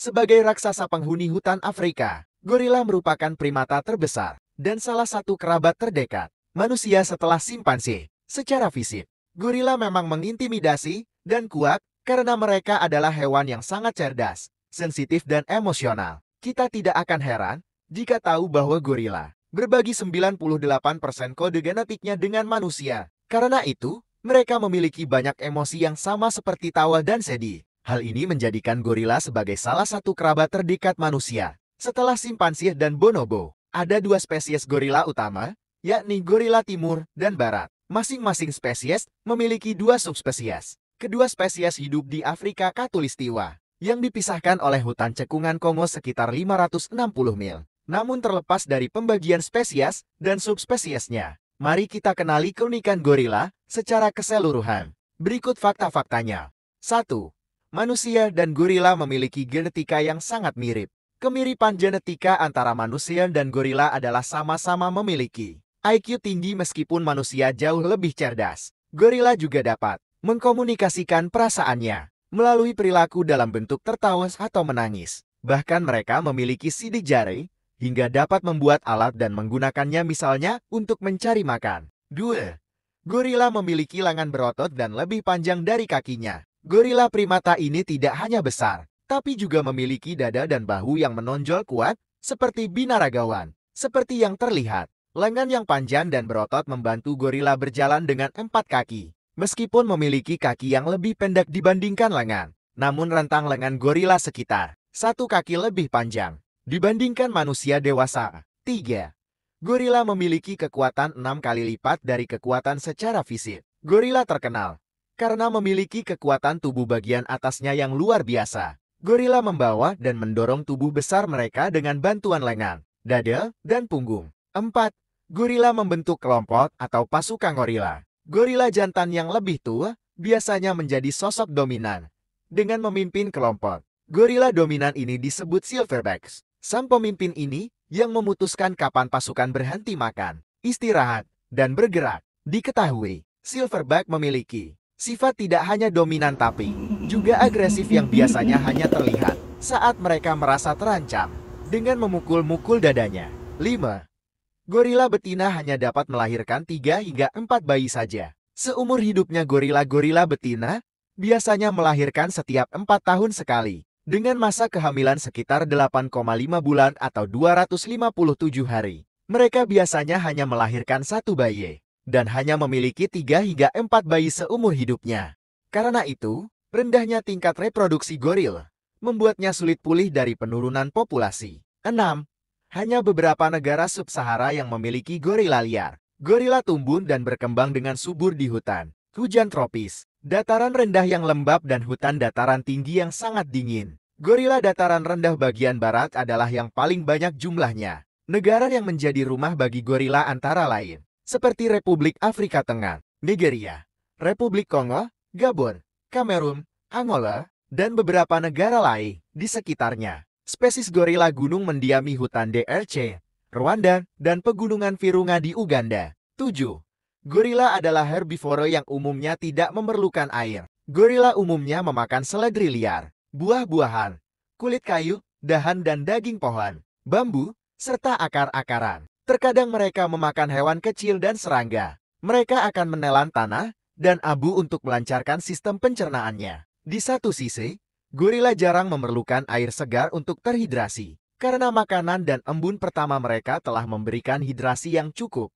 Sebagai raksasa penghuni hutan Afrika, gorila merupakan primata terbesar dan salah satu kerabat terdekat manusia setelah simpanse. Secara fisik, gorila memang mengintimidasi dan kuat karena mereka adalah hewan yang sangat cerdas, sensitif dan emosional. Kita tidak akan heran jika tahu bahwa gorila berbagi 98% kode genetiknya dengan manusia. Karena itu, mereka memiliki banyak emosi yang sama seperti tawa dan sedih. Hal ini menjadikan gorila sebagai salah satu kerabat terdekat manusia. Setelah simpanse dan bonobo, ada dua spesies gorila utama, yakni gorila timur dan barat. Masing-masing spesies memiliki dua subspesies. Kedua spesies hidup di Afrika Khatulistiwa, yang dipisahkan oleh hutan cekungan Kongo sekitar 560 mil. Namun terlepas dari pembagian spesies dan subspesiesnya, mari kita kenali keunikan gorila secara keseluruhan. Berikut fakta-faktanya. 1. Manusia dan gorila memiliki genetika yang sangat mirip. Kemiripan genetika antara manusia dan gorila adalah sama-sama memiliki IQ tinggi meskipun manusia jauh lebih cerdas. Gorila juga dapat mengkomunikasikan perasaannya melalui perilaku dalam bentuk tertawa atau menangis. Bahkan mereka memiliki sidik jari hingga dapat membuat alat dan menggunakannya misalnya untuk mencari makan. 2. Gorila memiliki lengan berotot dan lebih panjang dari kakinya. Gorila primata ini tidak hanya besar, tapi juga memiliki dada dan bahu yang menonjol kuat, seperti binaragawan. Seperti yang terlihat, lengan yang panjang dan berotot membantu gorila berjalan dengan 4 kaki. Meskipun memiliki kaki yang lebih pendek dibandingkan lengan, namun rentang lengan gorila sekitar 1 kaki lebih panjang dibandingkan manusia dewasa. 3. Gorila memiliki kekuatan 6 kali lipat dari kekuatan secara fisik. Gorila terkenal karena memiliki kekuatan tubuh bagian atasnya yang luar biasa. Gorila membawa dan mendorong tubuh besar mereka dengan bantuan lengan, dada, dan punggung. 4. Gorila membentuk kelompok atau pasukan gorila. Gorila jantan yang lebih tua biasanya menjadi sosok dominan dengan memimpin kelompok. Gorila dominan ini disebut silverbacks. Sang pemimpin ini yang memutuskan kapan pasukan berhenti makan, istirahat, dan bergerak. Diketahui, silverback memiliki sifat tidak hanya dominan tapi juga agresif yang biasanya hanya terlihat saat mereka merasa terancam dengan memukul-mukul dadanya. 5. Gorila betina hanya dapat melahirkan 3 hingga 4 bayi saja. Seumur hidupnya gorila-gorila betina biasanya melahirkan setiap 4 tahun sekali, dengan masa kehamilan sekitar 8,5 bulan atau 257 hari. Mereka biasanya hanya melahirkan 1 bayi, dan hanya memiliki 3 hingga 4 bayi seumur hidupnya. Karena itu, rendahnya tingkat reproduksi goril membuatnya sulit pulih dari penurunan populasi. 6. Hanya beberapa negara sub-Sahara yang memiliki gorila liar. Gorila tumbuh dan berkembang dengan subur di hutan, hujan tropis, dataran rendah yang lembab dan hutan dataran tinggi yang sangat dingin. Gorila dataran rendah bagian barat adalah yang paling banyak jumlahnya. Negara yang menjadi rumah bagi gorila antara lain seperti Republik Afrika Tengah, Nigeria, Republik Kongo, Gabon, Kamerun, Angola, dan beberapa negara lain di sekitarnya. Spesies gorila gunung mendiami hutan DRC, Rwanda, dan pegunungan Virunga di Uganda. 7. Gorila adalah herbivore yang umumnya tidak memerlukan air. Gorila umumnya memakan seledri liar, buah-buahan, kulit kayu, dahan dan daging pohon, bambu, serta akar-akaran. Terkadang mereka memakan hewan kecil dan serangga. Mereka akan menelan tanah dan abu untuk melancarkan sistem pencernaannya. Di satu sisi, gorila jarang memerlukan air segar untuk terhidrasi, karena makanan dan embun pertama mereka telah memberikan hidrasi yang cukup.